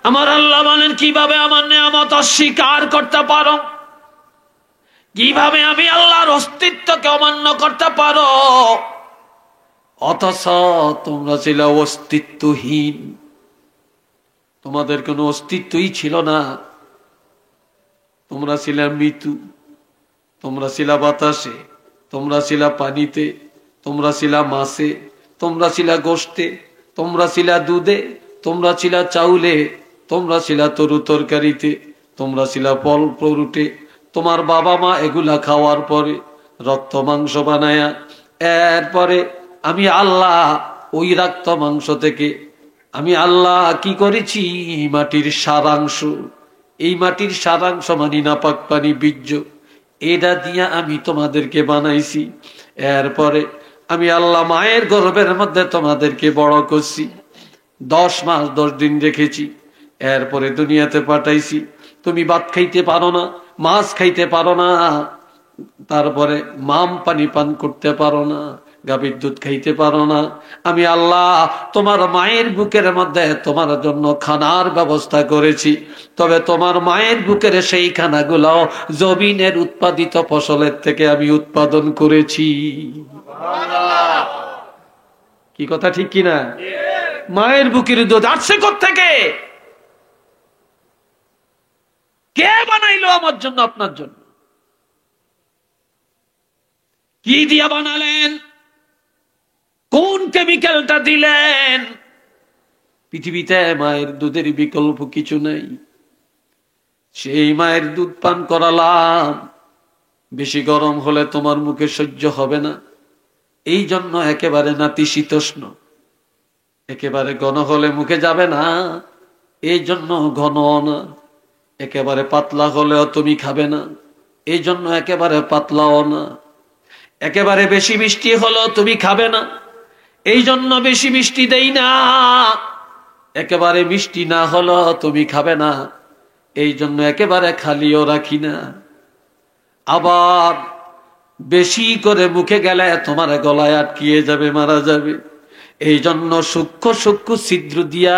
আমার আল্লাহ বলেন, কিভাবে আমার নিয়ামত অস্বীকার করতে পারো? কিভাবে আমি আল্লাহর অস্তিত্বকে অমান্য করতে পারো? অথচ তোমরা ছিল অস্তিত্বহীন, তোমাদের কোনো অস্তিত্বই ছিল না। তোমরা ছিল মৃত্যু, তোমরা ছিল বাতাসে, তোমরা ছিল পানিতে, তোমরা ছিল মাছে, তোমরা ছিল গোশতে, তোমরা ছিল দুধে, তোমরা ছিল চাউলে, তোমরা ছিল তরু তরকারিতে, তোমরা ছিল ফল ফ্রুটে। তোমার বাবা মা এগুলা খাওয়ার পরে রক্ত মাংস বানায়া, এরপরে আমি আল্লাহ ওই রক্ত মাংস থেকে আমি আল্লাহ কি করেছি? মাটির সারাংশ, এই মাটির সারাংশ মানি নাপাক পানি, বীর্য, এটা দিয়া আমি তোমাদেরকে বানাইছি। এরপরে আমি আল্লাহ মায়ের গর্ভের মধ্যে তোমাদেরকে বড় করছি, 10 মাস 10 দিন রেখেছি, এরপরে দুনিয়াতে পাঠাইছি। তুমি ভাত খাইতে পারো না, মাছ খাইতে পারো না, তারপরে মাম পানি পান করতে পারো না, গাভীর দুধ খাইতে পারো না। আমি আল্লাহ তোমার মায়ের বুকের মধ্যে তোমার জন্য খানার ব্যবস্থা করেছি, তবে তোমার মায়ের বুকের সেই খানাগুলো জমিনের উৎপাদিত ফসলের থেকে আমি উৎপাদন করেছি। কি কথা ঠিক কিনা? মায়ের বুকের দুধ আসছে কোত্থেকে? কে বানাইলো আমার জন্য, আপনার জন্য? কি দিয়া বানালেন? কোন কেমিক্যালটা দিলেন? পৃথিবীতে মায়ের দুধের বিকল্প কিছু নেই। সেই মায়ের দুধ পান করালাম, বেশি গরম হলে তোমার মুখে সহ্য হবে না, এই জন্য একেবারে নাতিশীতোষ্ণ। একেবারে ঘন হলে মুখে যাবে না, এই জন্য ঘন না। একেবারে পাতলা হলেও তুমি খাবে না, এই জন্য একেবারে পাতলাও না। একেবারে বেশি মিষ্টি হলেও তুমি খাবে না, এই জন্য বেশি মিষ্টি দেই না। একেবারে মিষ্টি না হলো তুমি খাবে না, এই জন্য একেবারে খালিও রাখি না। আবার বেশি করে মুখে গেলে তোমার গলায় আটকিয়ে যাবে, মারা যাবে, এই জন্য সূক্ষ্ম সূক্ষ্ম ছিদ্র দিয়া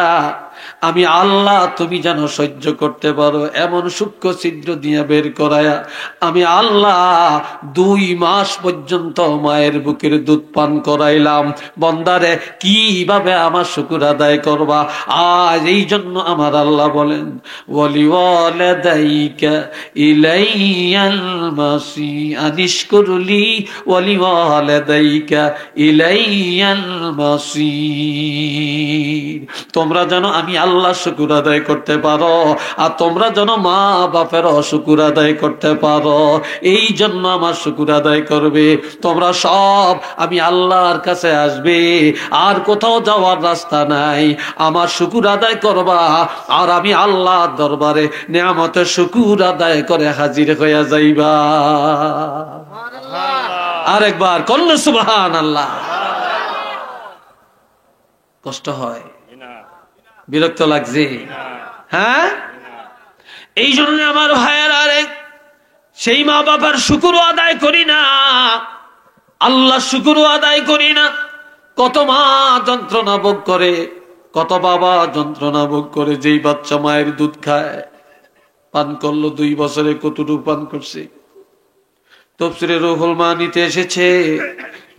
আমি আল্লাহ তুমি যেন সহ্য করতে পারো এমন সূক্ষ্ম ছিদ্র দিয়া বের করায়া আমি আল্লাহ 2 মাস পর্যন্ত মায়ের বুকের দুধ পান করাইলাম। বন্দারে কিভাবে আমার শুকর আদায় করবা? আজ এই জন্য আমার আল্লাহ বলেন, ওয়ালিওয়ালিদাইকা ইলাইয়াল মাসি আনিশকুরলি ওয়ালিওয়ালিদাইকা ইলাইয়াল মাসির। তোমরা যেন আমি আল্লাহ শুকর আদায় করতে পারো, আর তোমরা যেন মা বাপের শুকর আদায় করতে পারো, এই জন্য আমার শুকর আদায় করবে। তোমরা সব আমি আল্লাহর কাছে আসবে, আর কোথাও যাওয়ার রাস্তা নাই। আমার শুকর আদায় করবা, আর আমি আল্লাহর দরবারে নিয়ামতের শুকর আদায় করে হাজির হইয়া যাইবা। আরেকবার কল্ল সুবহানাল্লাহ। কষ্ট হয়, বিরক্ত লাগছে, হ্যাঁ? এই জন্য আমার ভাইয়ের আরেক সেই মা বাবার শুকর আদায় করি না, আল্লাহ শুকর আদায় করি না। কত মা যন্ত্রণা ভোগ করে, কত বাবা যন্ত্রণা ভোগ করে। যেই বাচ্চা মায়ের দুধ খায়, পান করলো 2 বছরে কতটুকু পান করছে? তাফসীরে রুহুল মানিতে এসেছে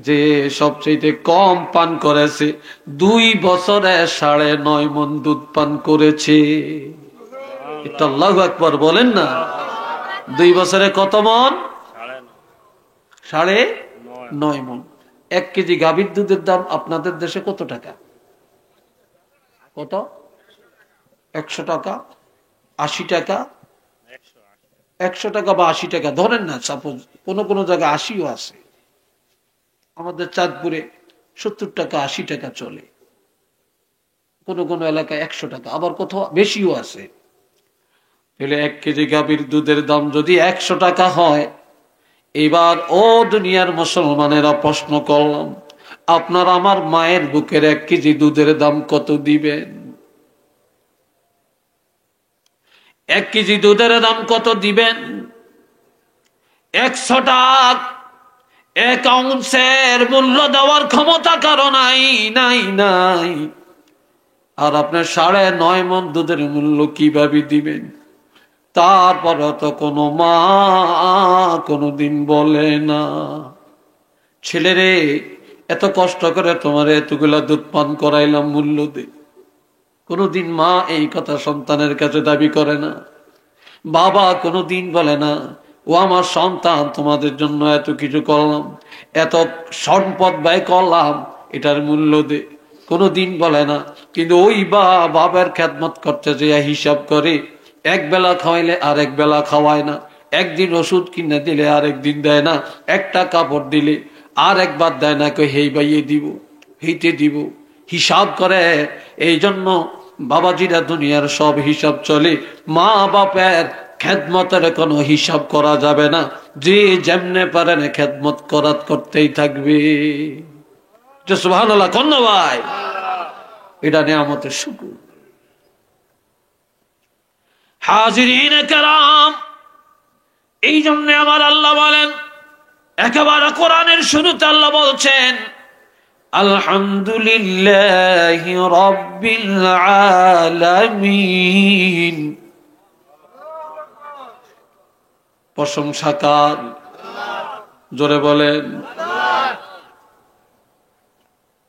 যে সবচেয়ে কম পান করেছে 2 বছরে 9.5 মণ দুধ পান করেছে। এটা আল্লাহু আকবার বলেন না। 2 বছরে কত মণ? 9.5 মণ। 1 কেজি গাভীর দুধের দাম আপনাদের দেশে কত টাকা? কত? 100 টাকা, 80 টাকা, 100 টাকা বা 80 টাকা ধরেন না। সাপোজ কোন জায়গায় 80ও আছে। আমাদের চাঁদপুরে 70 টাকা 80 টাকা চলে, কোন এলাকায় 100 টাকা, আবার কোথাও বেশিও আছে। তাহলে 1 কেজি গাভীর দুধের দাম যদি 100 টাকা হয়, এবার ও দুনিয়ার মুসলমানেরা প্রশ্ন করলাম, আপনার আমার মায়ের বুকের 1 কেজি দুধের দাম কত দিবেন? 1 কেজি দুধের দাম কত দিবেন? 100 টাকা। 1 আউন্সের মূল্য দেওয়ার ক্ষমতা কারো নাই। আর আপনি 9.5 মণ দুধের মূল্য কিভাবে দিবেন? তারপরে তো কোনো মা কোনোদিন বলে না, ছেলেরে এত কষ্ট করে তোমার এতগুলা দুধ পান করাইলাম, মূল্য দে। কোনোদিন মা এই কথা সন্তানের কাছে দাবি করে না। বাবা কোনোদিন বলে না, ও আমার সন্তান, তোমাদের জন্য এত কিছু করলাম, এত সম্পদ ব্যয় করলাম, এটার মূল্য দে। কোনোদিন বলে না। কিন্তু ওই বাবার খেদমত করতে যে হিসাব করে, এক বেলা খাওয়াইলে আরেক বেলা খাওয়ায় না, একদিন ওষুধ কিনে দিলে আরেক দিন দেয় না, একটা কাপড় দিলে আর একবার দেয় না, কই হেই বাইয়ে দিব, হেইতে দিব, হিসাব করে। এই জন্য বাবাজিরা দুনিয়ার সব হিসাব চলে, মা বাপের খেদমতের কোনো হিসাব করা যাবে না। যে যেমনে পারেন খেদমত করতেই থাকবে। সুবহানাল্লাহ কোন ভাই, এটা নিয়ামতের শুকর। হাজিরিন কেরাম, এই জন্য আমার আল্লাহ বলেন, একেবারে কোরআনের শুরুতে আল্লাহ বলছেন, আলহামদুলিল্লাহি রাব্বিল আলামিন। প্রশংসা কার? জোরে বলেন।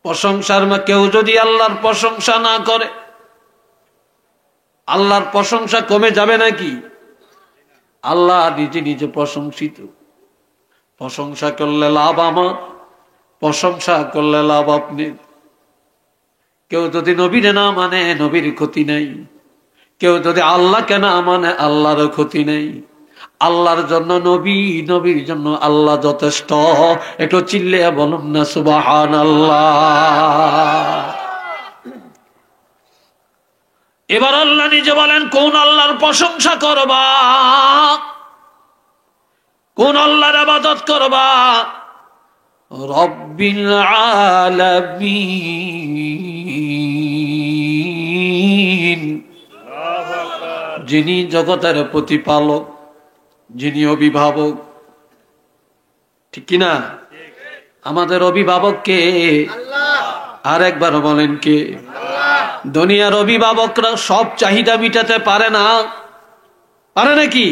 প্রশংসার কেউ যদি আল্লাহর প্রশংসা না করে, আল্লাহর প্রশংসা কমে যাবে নাকি? আল্লাহ নিজে নিজে প্রশংসিত। প্রশংসা করলে লাভ আমার, প্রশংসা করলে লাভ আপনি। কেউ যদি নবীর না মানে নবীর ক্ষতি নেই, কেউ যদি আল্লাহকে না মানে আল্লাহর ক্ষতি নেই। আল্লাহর জন্য নবী, নবীর জন্য আল্লাহ যথেষ্ট। একটু চিল্লে বলুন না সুবহানাল্লাহ। এবার আল্লাহ নিজে বলেন, কোন আল্লাহর প্রশংসা করবা, কোন আল্লাহর ইবাদত করবা? রব্বিল আলামিন, যিনি জগতের প্রতিপালক, যিনি অভিভাবক। ঠিক কিনা? আমাদের অভিভাবক কে? আর একবার বলেন কে? দুনিয়ার অভিভাবকরা সব চাহিদা মিটাতে পারে না, পারে নাকি?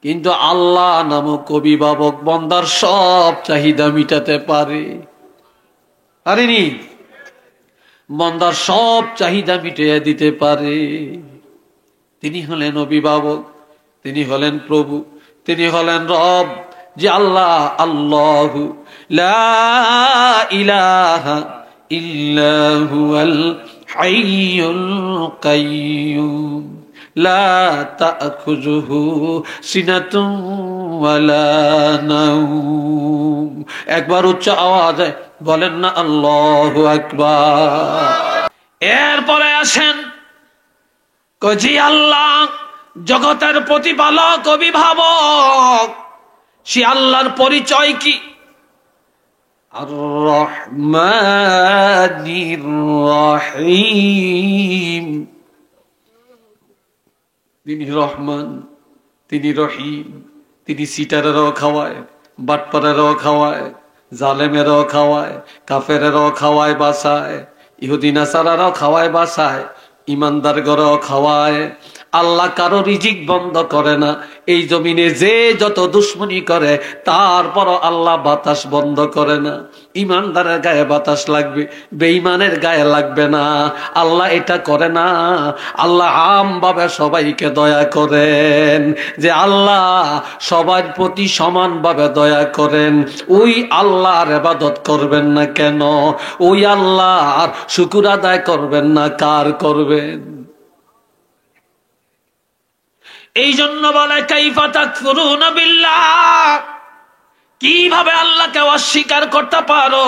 কিন্তু আল্লাহ নামক অভিভাবক বান্দার সব চাহিদা মিটাতে পারে। পারেনি? বান্দার সব চাহিদা মিটিয়ে দিতে পারে। তিনি হলেন অভিভাবক, তিনি হলেন প্রভু, তিনি হলেন রব। যে আল্লাহ, আল্লাহু লা ইলাহা ইল্লা হুয়াল হাইয়ুল কাইয়্যুম লা তাখুযুহু সিনাতুন ওয়ালা নাওম। একবার উচ্চ আওয়াজে বলেন না আল্লাহু আকবার। এরপরে আসেন, জি আল্লাহ জগতের প্রতিপালক, অভিভাবক, সে আল্লাহর পরিচয় কি? আর রহমানির রহিম। তিনি রহমান, তিনি রহিম। তিনি সিটারেরও খাওয়ায়, বাটপারেরও খাওয়ায়, জালেমেরও খাওয়ায়, কাফেরেরও খাওয়ায় বাসায়, ইহুদি নাসারারও খাওয়ায় বাসায়, ইমানদার গরও খাওয়ায়। আল্লাহ কারো রিজিক বন্ধ করে না। এই জমিনে যে যত দুশ্মনী করে, তারপর আল্লাহ বাতাস বন্ধ করে না। ইমানদারের গায়ে বাতাস লাগবে, বেঈমানের গায়ে লাগবে না। আল্লাহ এটা করে না। আল্লাহ আমভাবে সবাইকে দয়া করেন। যে আল্লাহ সবার প্রতি সমানভাবে দয়া করেন, ওই আল্লাহর ইবাদত করবেন না কেন? ওই আল্লাহর শুকর আদায় করবেন না কার করবেন? এই জন্য বলে, কাইফা তাকফুরুনা বিল্লাহ, কিভাবে আল্লাহকে অস্বীকার করতে পারো?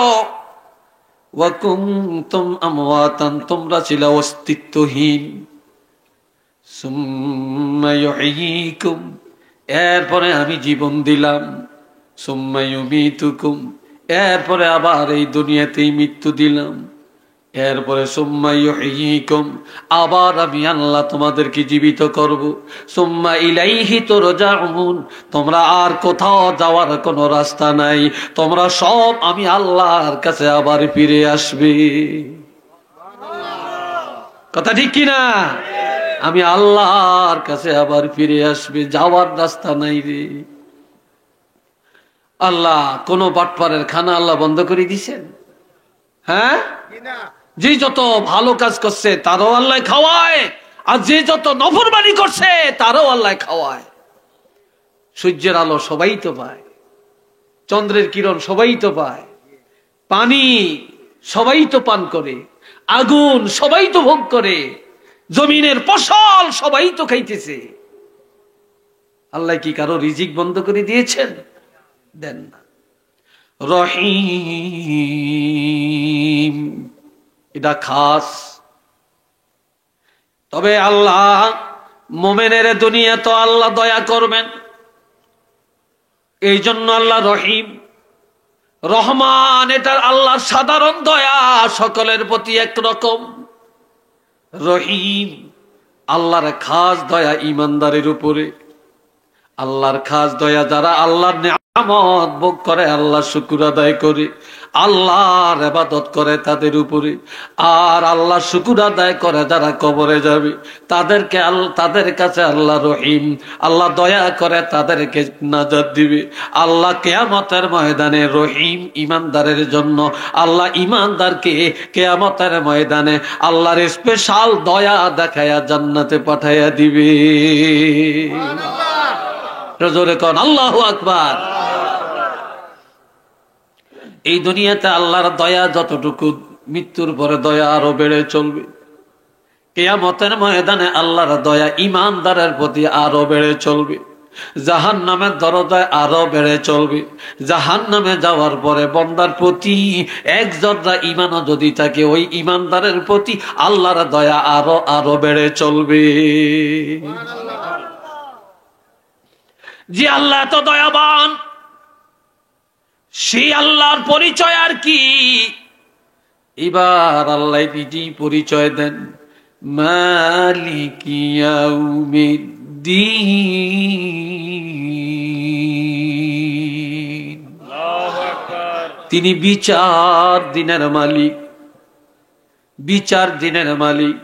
ওয়া কুনতুম আমওয়াতান, তোমরা ছিলে অস্তিত্বহীন। সুম্মা ইউহয়িকুম, এরপরে আমি জীবন দিলাম। সুম্মা ইউমিতুকুম, এরপরে আবার এই দুনিয়াতেই মৃত্যু দিলাম। এরপরে সুম্মা ইউহয়িকুম, আবার আমি আল্লাহ তোমাদেরকে জীবিত করব। সুম্মা ইলাইহি তুরজাউন, তোমরা আর কোথাও যাওয়ার কোনো রাস্তা নাই, তোমরা সব আমি আল্লাহর কাছে আবার ফিরে আসবে। কথা ঠিক কিনা? আমি আল্লাহর কাছে আবার ফিরে আসবে, যাওয়ার রাস্তা নাই রে। আল্লাহ কোন বাটপারের খানা আল্লাহ বন্ধ করে দিছেন? হ্যাঁ, যে যত ভালো কাজ করছে তারও আল্লাহ খাওয়ায়, আর যে যত নফরমানি করছে তারও আল্লাহ খাওয়ায়। সূর্যের আলো সবাই তো পায়, চন্দ্রের কিরণ সবাই তো পায়, পানি সবাই তো পান করে, আগুন সবাই তো ভোগ করে, জমিনের ফসল সবাই তো খাইতেছে। আল্লাহ কি কারো রিজিক বন্ধ করে দিয়েছেন? দেন না। রহিম, এটা খাস। তবে আল্লাহ মোমেনের দুনিয়া তো আল্লাহ দয়া করবেন, এই জন্য আল্লাহ রহিম। রহমান এটা আল্লাহর সাধারণ দয়া, সকলের প্রতি একরকম। রহিম আল্লাহর খাস দয়া ইমানদারের উপরে। আল্লাহর খাস দয়া যারা আল্লাহর নিয়ামত ভোগ করে, আল্লাহ শুকর আদায় করে, আল্লাহর ইবাদত করে তাদের উপরে। আর আল্লাহ শুকর আদায় করে যারা কবরে যাবে তাদের কাছে আল্লাহ রহিম, আল্লাহ দয়া করে তাদেরকে নাজাত দিবে। আল্লাহ কিয়ামতের ময়দানে রহিম ইমানদারের জন্য, আল্লাহ ইমানদারকে কিয়ামতের ময়দানে আল্লাহর স্পেশাল দয়া দেখায়া জান্নাতে পাঠাইয়া দিবে। জোরে কোন আল্লাহু আকবার। এই দুনিয়াতে আল্লাহর দয়া যতটুকু, মৃত্যুর পরে দয়া আরো বেড়ে চলবে। কিয়ামতের ময়দানে আল্লাহর দয়া ইমানদারের প্রতি আরো বেড়ে চলবে। জাহান্নামের দরজায় আরো বেড়ে চলবে। জাহান্নামে যাওয়ার পরে বান্দার প্রতি এক জর্রা ঈমানও যদি থাকে, ওই ইমানদারের প্রতি আল্লাহর দয়া আরো আরো বেড়ে চলবে। যে আল্লাহ এত দয়াবান, সেই আল্লাহর পরিচয় আর কি? এবার আল্লাহ নিজেই পরিচয় দেন, মালিক ইয়াউমিদ্দিন। তিনি বিচার দিনের মালিক, বিচার দিনের মালিক।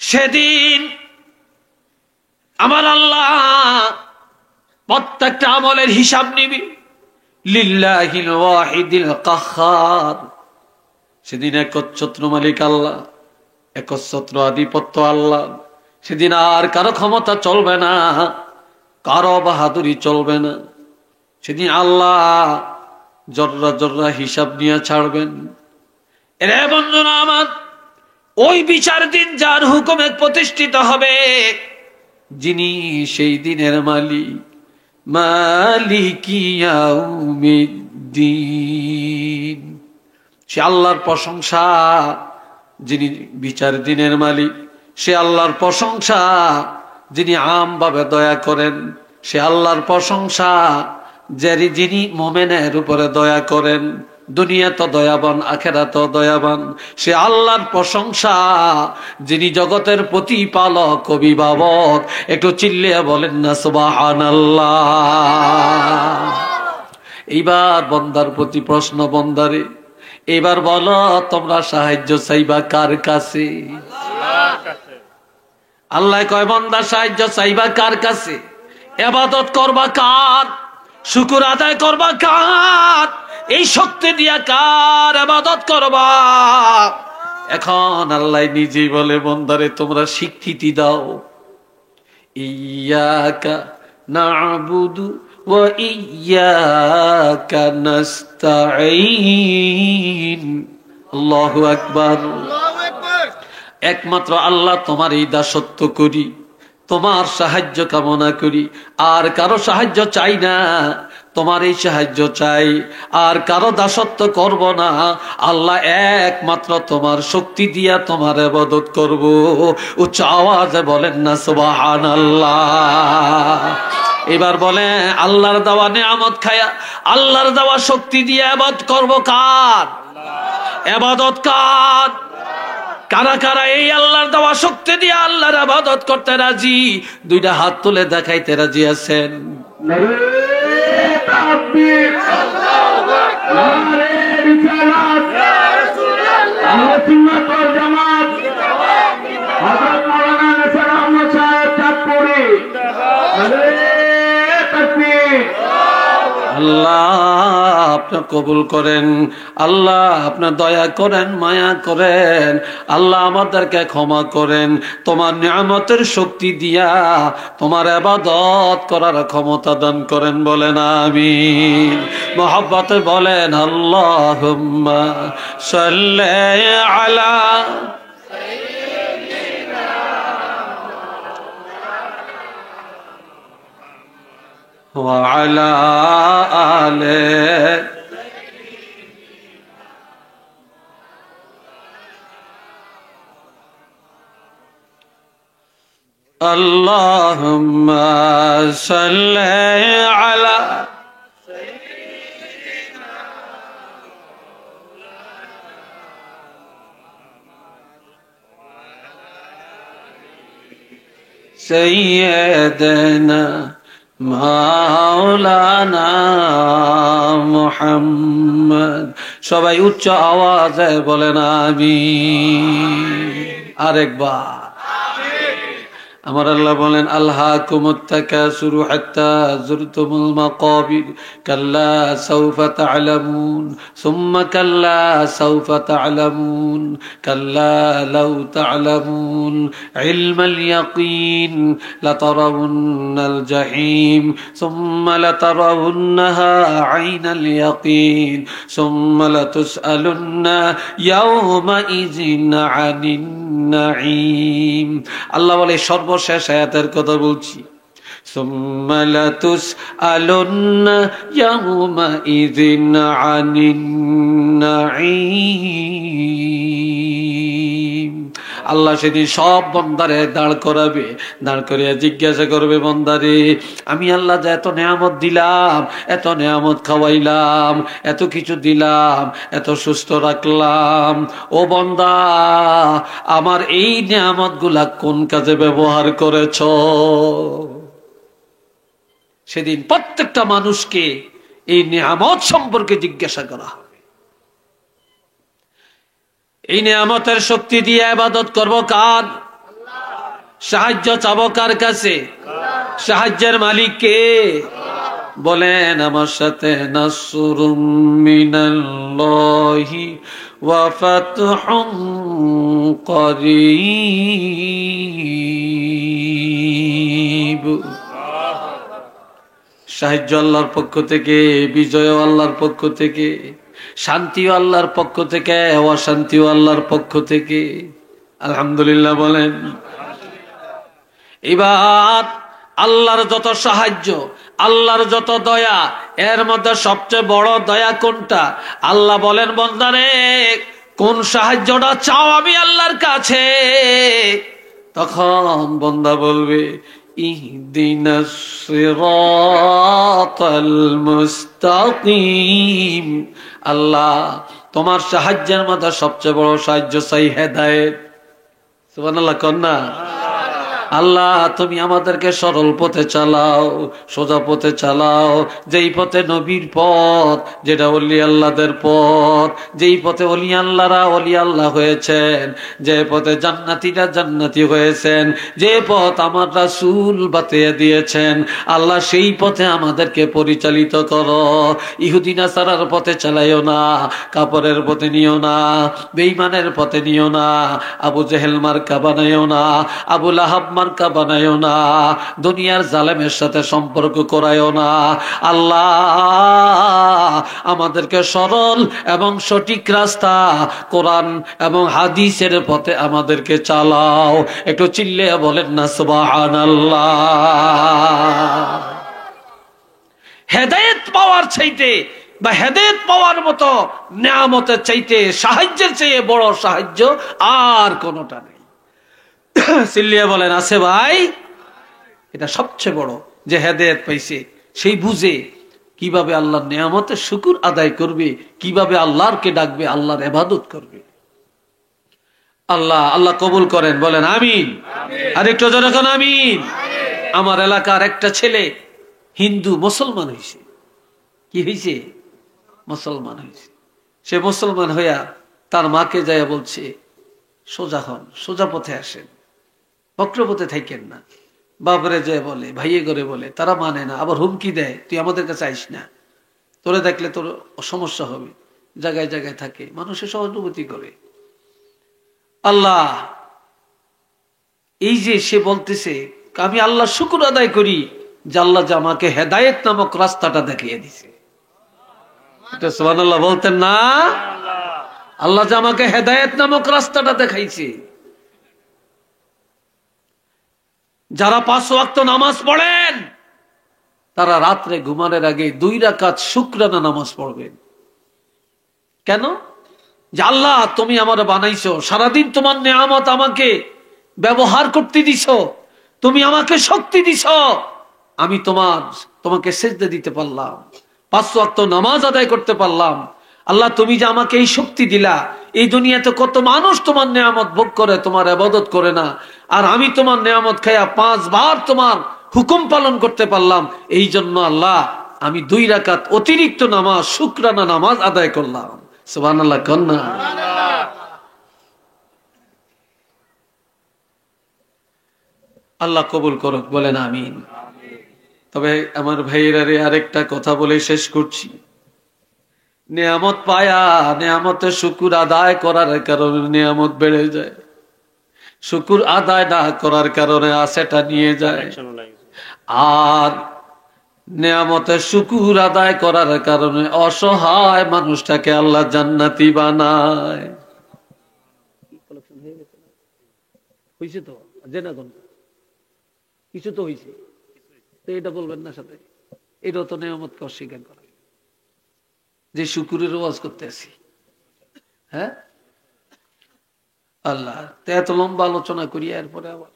সেদিন আমার আল্লাহ প্রত্যেকটা আমলের হিসাব নিবি। লিল্লাহিল ওয়াহিদিল কাহ্হার। সেদিন একচ্ছত্র মালিক আল্লাহ, একচ্ছত্র আধিপত্য আল্লাহ। সেদিন আর কারো ক্ষমতা চলবে না, কারো বাহাদুরি চলবে না। সেদিন আল্লাহ জর্রা জর্রা হিসাব নিয়ে ছাড়বেন। এরে বন্ধুরা আমার, ওই বিচার দিন যার হুকুমে প্রতিষ্ঠিত হবে, যিনি সেই দিনের মালিক, মালিক ইয়াউমিদ্দিন। সে আল্লাহর প্রশংসা, যিনি বিচার দিনের মালিক। সে আল্লাহর প্রশংসা, যিনি আমভাবে দয়া করেন। সে আল্লাহর প্রশংসা, যিনি মুমিনের উপরে দয়া করেন। দুনিয়া তো দয়াবান, আখিরাত তো দয়াবান। সে আল্লাহর প্রশংসা, যিনি জগতের প্রতিপালক, অভিভাবক। একটু চিল্লিয়ে বলেন না সুবহানাল্লাহ। এইবার বন্দার প্রতি প্রশ্ন, বন্দারে এবার বলো, তোমরা সাহায্য চাইবা কার কাছে? আল্লাহ কয়, বন্দা সাহায্য চাইবা কার কাছে? ইবাদত করবা কার? শুকর আদায় করবা কার? এই শক্তি দিয়া কার ইবাদত করবা? এখন আল্লাহ নিজেই বলে, বন্দারে তোমরা স্বীকৃতি দাও, ইয়াকা না'বুদু ওয়া ইয়াকা নাস্তাঈন। আল্লাহু আকবার। একমাত্র আল্লাহ তোমার এই দাসত্ব করি, তোমার সাহায্য কামনা করি, আর কারো সাহায্য চাই না। তোমার এই সাহায্য চাই, আর কারো দাসত্ব করব না। আল্লাহ একমাত্র তোমার শক্তি দিয়া তোমার ইবাদত করব। উচ্চ আওয়াজে বলেন না সুবহানাল্লাহ। এবার বলে, আল্লাহর দেওয়া নিয়ামত খায়া, আল্লাহর দেওয়া শক্তি দিয়ে ইবাদত করব কার? ইবাদত কার? কারা কারা এই আল্লাহর দেওয়া শক্তি দিয়ে আল্লাহর ইবাদত করতে রাজি? দুইটা হাত তুলে দেখাইতে রাজি আছেন? আহলে সুন্নাত ওয়াল জামাত হযরত মাওলানা নাসির আহমদ সাহেব চাঁদপুরি নারে তাকবীর। আল্লাহ আপনার কবুল করেন, আল্লাহ আপনার দয়া করেন, মায়া করেন, আল্লাহ আমাদেরকে ক্ষমা করেন, তোমার নিয়ামতের শক্তি দিয়া তোমার ইবাদত করার ক্ষমতা দান করেন, বলেন আমিন। মোহাব্বতে বলেন আল্লাহুম্মা সাল্লি আলা وعلى آله اللهم صل على سيدنا মাওলানা মুহাম্মদ। সবাই উচ্চ আওয়াজে বলেন আমিন। আরেকবার আমার আল্লাহ বলেন আলহাকুমুত তাকাসুরু হাত্তা যুরতুমুল মাকাবির কাল্লা সাউফা তা'লামুন সুম্মা কাল্লা সাউফা তা'লামুন কাল্লা লাউ তা'লামুন ইলমাল ইয়াকিন লাতারাউন্নাল জাহিম সুম্মা লাতারাউন্নাহা আইনাল ইয়াকিন সুম্মা লাতুসআলুন্না ইয়াওমা ইযিন আনিন নাঈম। আল্লাহ বলে সর্বশেষ আয়াতের কথা বলছি, সুম্মা লাতুসআলুন্না ইয়াওমা ইযিন আনিন নাঈম। আল্লাহ সেদিন সব বান্দারে দাঁড় করাবে, দাঁড় করিয়া জিজ্ঞাসা করবে, বান্দারে আমি আল্লাহ যে এত নেয়ামত দিলাম, এত নেয়ামত খাওয়াইলাম, এত কিছু দিলাম, এত সুস্থ রাখলাম, ও বান্দা আমার এই নেয়ামত গুলা কোন কাজে ব্যবহার করেছ? সেদিন প্রত্যেকটা মানুষকে এই নেয়ামত সম্পর্কে জিজ্ঞাসা করা হবে। এই নেয়ামতের শক্তি দিয়ে ইবাদত করব কার? সাহায্য চাবো কার কাছে? সাহায্যের মালিক কে? বলেন আমার সাথে, নাসরুম মিনাল্লাহি ওয়া ফাতহুন করিব। সাহায্য আল্লাহর পক্ষ থেকে, বিজয় আল্লাহর পক্ষ থেকে, শান্তিও আল্লাহর পক্ষ থেকে, অশান্তিও আল্লাহর পক্ষ থেকে। আলহামদুলিল্লাহ বলেন। এবার আল্লাহর যত সাহায্য, আল্লাহর যত দয়া, এর মধ্যে সবচেয়ে বড় দয়া কোনটা? আল্লাহ বলেন, বান্দারে কোন সাহায্যটা চাও আমি আল্লাহর কাছে? তখন বান্দা বলবে, ইহদিনাস সিরাতাল মুস্তাকিম। আল্লাহ তোমার সাহায্যের মধ্যে সবচেয়ে বড় সাহায্য চাই হেদায়েত। সুবহানাল্লাহ কন্যা। আল্লাহ তুমি আমাদেরকে সরল পথে চালাও, সোজা পথে চালাও, যেই পথে নবীর পথ, যেটা ওলি আল্লাহদের পথ, যেই পথে ওলি আল্লাহরা ওলি আল্লাহ হয়েছেন, যে পথে জান্নাতীরা জান্নাতি হয়েছেন, যে পথ আমার রাসূল বাতিয়ে দিয়েছেন, আল্লাহ সেই পথে আমাদেরকে পরিচালিত করো। ইহুদি নাসারার পথে চালাইও না, কাপড়ের পথে নিও না, বেঈমানের পথে নিও না, আবু জেহেল মার্কা বানাইও না, আবু লাহাব মার্কা বানাইও না, দুনিয়ার জালেমের সাথে সম্পর্ক করাইও না। আল্লাহ আমাদেরকে সরল এবং সঠিক রাস্তা, কোরআন এবং হাদিসের পথে আমাদেরকে চালাও। একটু চিল্লে বলেন না সুবহানাল্লাহ। হেদায়েত পাওয়ার চাইতে বা হেদায়েত পাওয়ার মতো নিয়ামতের চাইতে, সাহায্যের চেয়ে বড় সাহায্য আর কোনটা নেই। চিল্লিয়ে বলেন আছে ভাই? এটা সবচেয়ে বড়। যে হেদায়েত পাইছে সেই বুঝে কিভাবে আল্লাহর নিয়ামতের শুকর আদায় করবে, কিভাবে আল্লাহকে ডাকবে, আল্লাহর ইবাদত করবে। আল্লাহ আল্লাহ কবুল করেন, বলেন আমিন। আর একটু জোরে বলেন আমিন। আমার এলাকার একটা ছেলে হিন্দু মুসলমান হয়েছে। কি হয়েছে? মুসলমান হয়েছে। সে মুসলমান হইয়া তার মাকে যায় বলছে সোজা হন, সোজা পথে আসেন, বক্রপথে থাকেন না। বাবরে যায় বলে, ভাইয়ে করে বলে, তারা মানে না, আবার হুমকি দেয়, তুই আমাদের কাছে আইস না, তোরে দেখলে তোর সমস্যা হবে। জায়গায় জায়গায় থাকে, মানুষের সহানুভূতি করে। আল্লাহ এই যে সে বলতেছে, আমি আল্লাহ শুকর আদায় করি যে আল্লাহ যে আমাকে হেদায়েত নামক রাস্তাটা দেখিয়ে দিছে। এটা সুবহানাল্লাহ বলতেন না? আল্লাহ যে আমাকে হেদায়েত নামক রাস্তাটা দেখাইছে। যারা 5 ওয়াক্ত নামাজ পড়েন তারা রাত্রে ঘুমানোর আগে 2 রাকাত শুকরানা নামাজ পড়বেন। কেন? যে আল্লাহ তুমি আমার বানাইছো, সারাদিন তোমার নেয়ামত আমাকে ব্যবহার করতে দিছো, তুমি আমাকে শক্তি দিছো, আমি তোমাকে সেজদা দিতে পারলাম, 5 ওয়াক্ত নামাজ আদায় করতে পারলাম। আল্লাহ তুমি যে আমাকে এই শক্তি দিলা, এই দুনিয়াতে কত মানুষ তোমার নেয়ামত ভোগ করে, তোমার ইবাদত করে না, আর আমি তোমার নেয়ামত খাইয়া 5 বার তোমার হুকুম পালন করতে পারলাম। এই জন্য আল্লাহ আমি 2 রাকাত অতিরিক্ত নামাজ, শুকরানা নামাজ আদায় করলাম। সুবহানাল্লাহ কন্না। আল্লাহ কবুল করুক, বলেন আমিন। তবে আমার ভাইয়েরা রে, আরেকটা কথা বলে শেষ করছি। নিয়ামত পায়া নিয়ামতের শুকুর আদায় করার কারণে নিয়ামত বেড়ে যায়, শুকুর আদায় না করার কারণে আশাটা নিয়ে যায়। আর নিয়ামতের শুকুর আদায় করার কারণে অসহায় মানুষটাকে আল্লাহ জান্নাতি বানায়। হয়েছে তো কিছু তো হয়েছে, তো এটা বলবেন না সাথে, এটাও তো নিয়ামতকে অস্বীকার করা, যে শুকুরের ওয়াজ করতে আছি। হ্যাঁ আল্লাহ, তো এত লম্বা আলোচনা করি, এরপরে আবার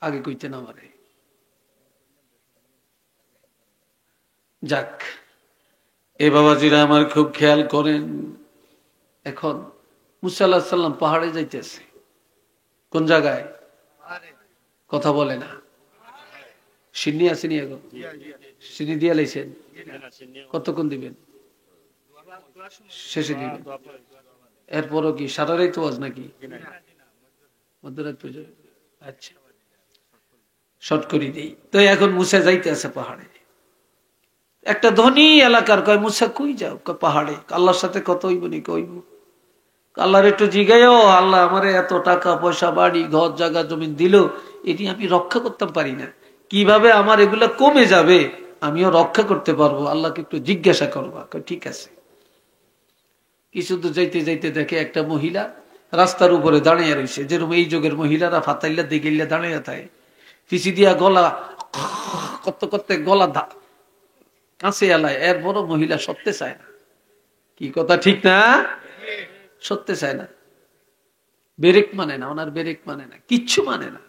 আগে কইতেন আমারে। যাক, এ বাবাজিরা আমার খুব খেয়াল করেন। এখন মুসা আলাইহিস সালাম পাহাড়ে যাইতেছে। কোন জায়গায়? কথা বলে না। সিন্নি আসেনি এখন? সিন্নি দিয়ে লাইছেন? কতক্ষণ দিবেন? শেষে দিবেন। এরপরও কি সারা রাত ওয়াজ নাকি? মধ্যরাত পর্যন্ত? আচ্ছা, শর্ট করে দিই। তো এখন মুসা যাইতে আছে পাহাড়ে। একটা ধনী এলাকার কয়, মুসা কই যাও? পাহাড়ে। আল্লাহর সাথে কত হইব নি? কইব আল্লাহর একটু জিগাইও, আল্লাহ আমারে এত টাকা পয়সা, বাড়ি ঘর, জায়গা জমিন দিল, এটি আমি রক্ষা করতে পারি না, কিভাবে আমার এগুলা কমে যাবে আমিও রক্ষা করতে পারবো, আল্লাহকে একটু জিজ্ঞাসা করবা। ঠিক আছে। কিছু দূর যাইতে যাইতে দেখে একটা মহিলা রাস্তার উপরে দাঁড়িয়ে রয়েছে, যেরকম এই যুগের মহিলারা ফাতাইল্লা দিগিল্লা দাঁড়িয়ে থাকে, পিছি দিয়া গলা করতে করতে গলা কাছে এলায়, এরপরও মহিলা সত্যি চায় না। কি কথা ঠিক না? সত্যি চায় না, বেরেক মানে না, ওনার বেরেক মানে না, কিচ্ছু মানে না।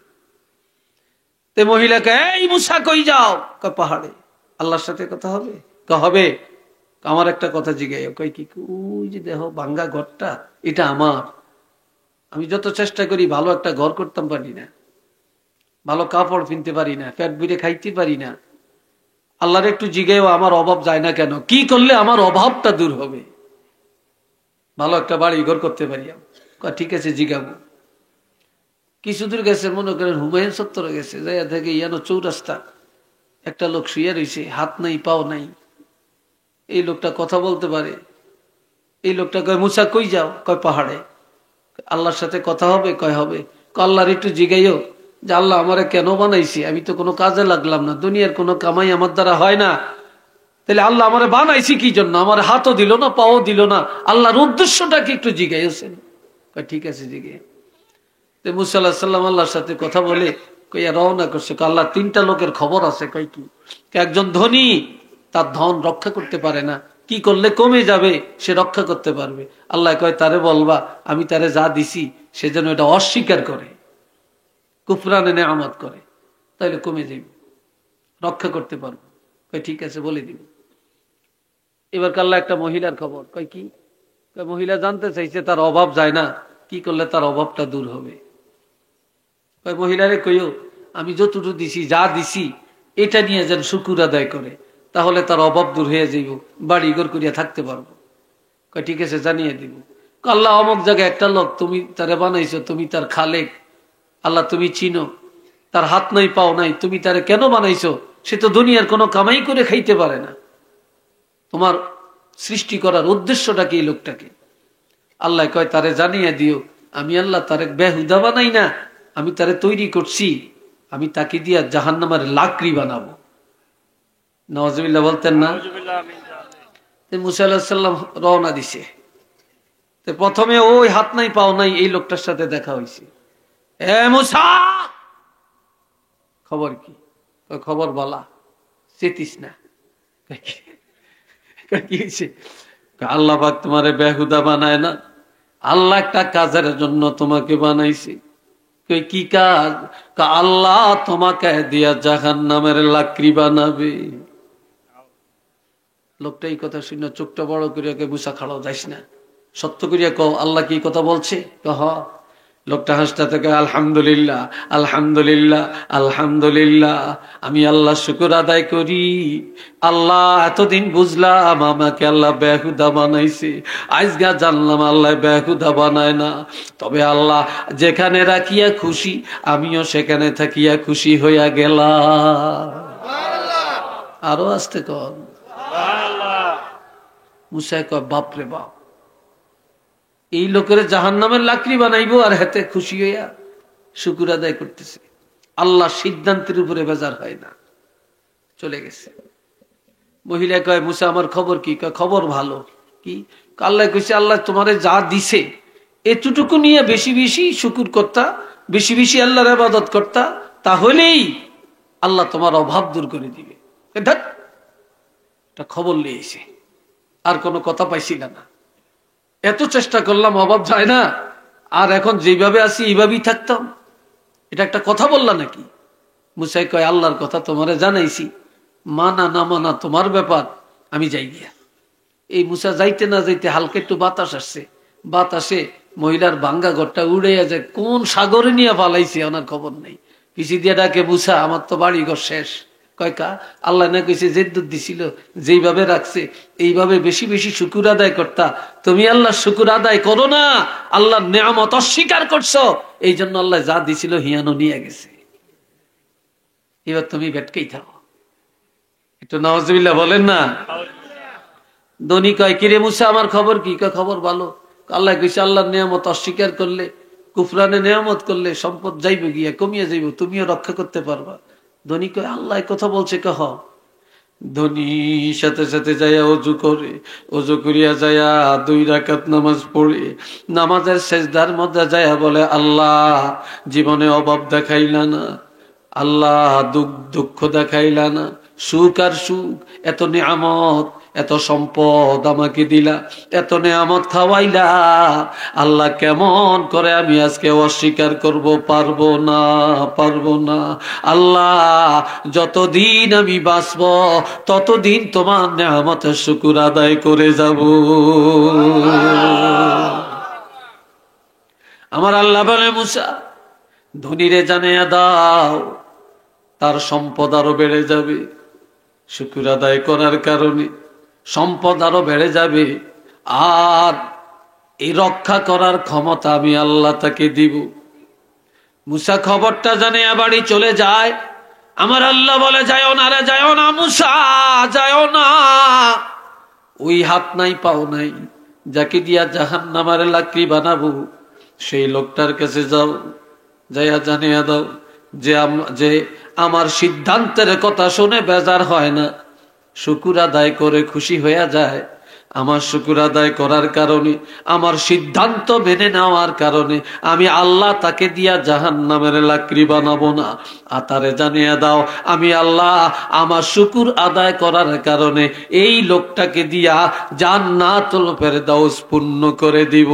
তে মহিলাকে, এই মুসা কই যাও? পাহাড়ে। আল্লাহর সাথে কথা হবে? হবে। আমার একটা কথা জিগাই, কই কি? ওই যে দেখো ভাঙ্গা ঘরটা, এটা আমার। আমি যত চেষ্টা করি ভালো একটা ঘর করতাম পারি না, ভালো কাপড় কিনতে পারি না, পেট ভরে খাইতে পারি না। আল্লাহর একটু জিগাইও আমার অভাব যায় না কেন? কি করলে আমার অভাবটা দূর হবে? ভালো একটা বাড়ি ঘর করতে পারি। ঠিক আছে, জিগাবো। কিছু দূর গেছে, মনে করেন হুমায়ুন চত্বরে গেছে, যাইয়া থেকে ইয়ানো চৌরাস্তা, একটা লোক শুয়ে রয়েছে, হাত নাই পাও নাই। এই লোকটা কথা বলতে পারে। এই লোকটা কয়, মুসা কই যাও? কয় পাহাড়ে। আল্লাহর সাথে কথা হবে? কয় হবে। আল্লাহর একটু জিগাইও যে আল্লাহ আমারে কেন বানাইছি? আমি তো কোনো কাজে লাগলাম না, দুনিয়ার কোনো কামাই আমার দ্বারা হয় না, তাহলে আল্লাহ আমারে বানাইছি কি জন্য? আমার হাতও দিল না, পাও দিল না, আল্লাহর উদ্দেশ্যটা কি একটু জিগাইছেন? কয় ঠিক আছে, জিগে। মুসা আলাইহিস সালাম আল্লাহর সাথে কথা বলে কইয়া রওনা করছে। আল্লাহ 3টা লোকের খবর আছে। কয় কি? একজন ধনী, তার ধন রক্ষা করতে পারে না, কি করলে কমে যাবে সে রক্ষা করতে পারবে। আল্লাহ কয়, তারে বলবা আমি তারে যা দিছি সে যেন এটা অস্বীকার করে, কুফরানে নেয়ামত করে, তাইলে কমে যাবে, রক্ষা করতে পারবো। কয় ঠিক আছে, বলে দিব। এবার আল্লাহ একটা মহিলার খবর। কয় কি? মহিলা জানতে চাইছে তার অভাব যায় না, কি করলে তার অভাবটা দূর হবে। মহিলারে কইও আমি যতটুকু দিছি, যা দিছি এটা নিয়ে যেন শুকুর আদায় করে, তাহলে তার অভাব দূর হয়ে যাইব, বাড়ি ঘর করিয়া থাকতে পারবো। কয় ঠিক আছে, জানিয়ে দিব। আল্লাহ অমুক জায়গায় একটা লোক, তুমি তারে বানাইছো, তুমি তার খালেক, আল্লাহ তুমি চিনো, তার হাত নাই পাও নাই, তুমি তারে কেন বানাইছো? সে তো দুনিয়ার কোনো কামাই করে খাইতে পারে না। তোমার সৃষ্টি করার উদ্দেশ্যটা কি? লোকটাকে আল্লাহ কয় তারে জানিয়ে দিও, আমি আল্লাহ তারে বেহুদা বানাই না, আমি তারে তৈরি করছি, আমি তাকে দিয়া জাহান্নামের লাকড়ি বানাবো। নওয়াজুবিল্লাহ বলতেন না? মুসা আলাইহিস সালাম রওনা দিছে। প্রথমে ওই হাত নাই পাও নাই এই লোকটার সাথে দেখা হয়েছে। এ মুসা, খবর কি? খবর বলা, চেতিস না। কি হয়েছে? আল্লাহ পাক তোমারে বেহুদা বানায় না, আল্লাহ একটা কাজের জন্য তোমাকে বানাইছে। কি কাজ? আল্লাহ তোমাকে দিয়া জাহান্নামের লাকড়ি বানাবে। লোকটা এই কথা শুনে চোখটা বড় করিয়া কে মুসা খাড়াও যাইস না, সত্য করিয়া কও আল্লাহ কি কথা বলছে? কহ। লোকটা হাসতে থাকে, আলহামদুলিল্লাহ আলহামদুলিল্লাহ আলহামদুলিল্লাহ, আমি আল্লাহ শুকর আদায় করি। আল্লাহ এতদিন বুঝলাম আমাকে আল্লাহ বেহুদা বানাইছে, আজগা জানলাম আল্লাহ বেহুদা বানায় না। তবে আল্লাহ যেখানে রাখিয়া খুশি, আমিও সেখানে থাকিয়া খুশি হইয়া গেলাম। আরো আসতে কর। মুসা কয় বাপরে বাপ, এই লোকের জাহান্নামের লাকড়ি বানাইবো আর হাতে খুশি হইয়া শুকুর আদায় করতেছে। আল্লাহ সিদ্ধান্তের উপরে বেজার হয় না। চলে গেছে। মহিলা কয় মুসা আমার খবর কি? কয় খবর ভালো। কি? আল্লাহ কইছে আল্লাহ তোমারে যা দিছে এতটুকু নিয়ে বেশি বেশি শুকুর করতা, বেশি বেশি আল্লাহর ইবাদত করতা, তাহলেই আল্লাহ তোমার অভাব দূর করে দিবে। এটা খবর নিয়েছে, আর কোনো কথা পাইছিল না। এত চেষ্টা করলাম, অভাব যায় না, আর এখন যেভাবে আছি এইভাবেই থাকতাম, এটা একটা কথা বললা নাকি? মুসাই কয় আল্লাহর কথা তোমারে জানাইছি, মানা না মানা তোমার ব্যাপার, আমি যাই গিয়া। এই মুসা যাইতে না যাইতে হালকা একটু বাতাস আসছে, বাতাসে মহিলার ভাঙ্গা ঘরটা উড়ে যায়, কোন সাগরে নিয়ে পালাইছে ওনার খবর নেই। পিছি দিয়ে ডাকে, মুসা আমার তো বাড়ি ঘর শেষ। কয়কা আল্লাহ না কইছে যে দুধ দিছিল, যেইভাবে রাখছে এইভাবে বেশি বেশি শুকুর আদায় করতা, তুমি আল্লাহ শুকুর আদায় করো না, আল্লাহর নিয়ামত অস্বীকার করছো, এই জন্য আল্লাহ যা দিছিল হিয়ানো নিয়ে গেছে। এবার তুমি ভেটকেই থাকো। একটু নাউজুবিল্লাহ বলেন না। ধনী কয় কিরে মুসা আমার খবর কি? কয় খবর ভালো। আল্লাহ কইছে আল্লাহর নিয়ামত অস্বীকার করলে, কুফরানে নিয়ামত করলে সম্পদ যাইবে গিয়া, কমিয়ে যাইব, তুমিও রক্ষা করতে পারবা। ধনী কয় আল্লাহ কথা বলছে। কহ। ধনী সাথে সাথে যাইয়া অজু করে, অজু করিয়া যাইয়া 2 রাকাত নামাজ পড়ে, নামাজের সেজদার মধ্যে যাইয়া বলে আল্লাহ জীবনে অভাব দেখাইলা না, আল্লাহ দুঃখ দেখাইলা না, সুখ আর সুখ, এত নিয়ামত এত সম্পদ আমাকে দিলা, এত নিয়ামত খাওয়াইলা, আল্লাহ কেমন করে আমি আজকে অস্বীকার করব? পারবো না, পারবো না। আল্লাহ যতদিন আমি বাঁচব ততদিন তোমার নিয়ামতের শুকর আদায় করে যাব। আমার আল্লাহ বলে মুসা ধনীরে জানিয়ে দাও তার সম্পদ আরো বেড়ে যাবে, শুকর আদায় করার কারণে সম্পদ আরো বেড়ে যাবে, আর এই রক্ষা করার ক্ষমতা আমি আল্লাহ তাকে দিব। মুসা খবরটা জানিয়ে বাড়ি চলে যায়। আমার আল্লাহ বলে যাও না রে, যাও না মুসা, যাও না। ওই হাত নাই পাও নাই যাকে দিয়া জাহান্নামের লাকড়ি বানাবো সেই লোকটার কাছে যাও, যাইয়া জানিয়ে দাও যে আমার সিদ্ধান্তের কথা শুনে বেজার হয় না, শুকুর আদায় করে খুশি হয়ে যায়। আমার শুকুর আদায় করার কারণে, আমার সিদ্ধান্ত মেনে নেওয়ার কারণে আমি আল্লাহ তাকে দিয়া জাহান্নামের লাকড়ি বানাবো না। আতারে জানিয়ে দাও আমি আল্লাহ আমার শুকুর আদায় করার কারণে এই লোকটাকে দিয়া জান্নাতুল ফেরদাউস পূর্ণ করে দিব।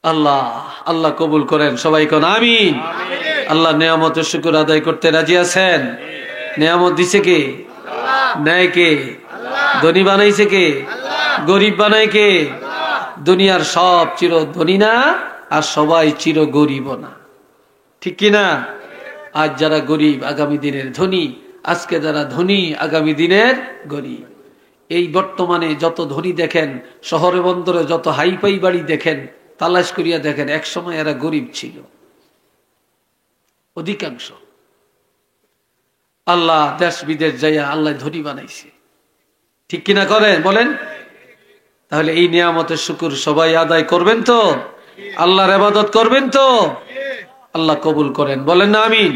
আল্লাহ আল্লাহ কবুল করেন। সবাই কোন আমিন। আল্লাহ নিয়ামতের শুকর আদায় করতে রাজি আছেন? নিয়ামত দিছে কে? নেয় কে? ধনী বানাইছে কে? গরিব বানাই কে? দুনিয়ার সব চির ধনী না, আর সবাই চির গরিব না, ঠিক কিনা? আজ যারা গরিব আগামী দিনের ধনী, আজকে যারা ধনী আগামী দিনের গরিব। এই বর্তমানে যত ধনী দেখেন, শহরে বন্দরে যত হাইফাই বাড়ি দেখেন, তালাশ করিয়া দেখেন, এক সময় এরা গরিব ছিল অধিকাংশ। আল্লাহ দেশ বিদেশ যাইয়া আল্লাহ ধনী বানাইছে, ঠিক কিনা করেন বলেন? তাহলে এই নিয়ামতের শুকর সবাই আদায় করবেন তো? আল্লাহর ইবাদত করবেন তো? আল্লাহ কবুল করেন, বলেন না আমিন।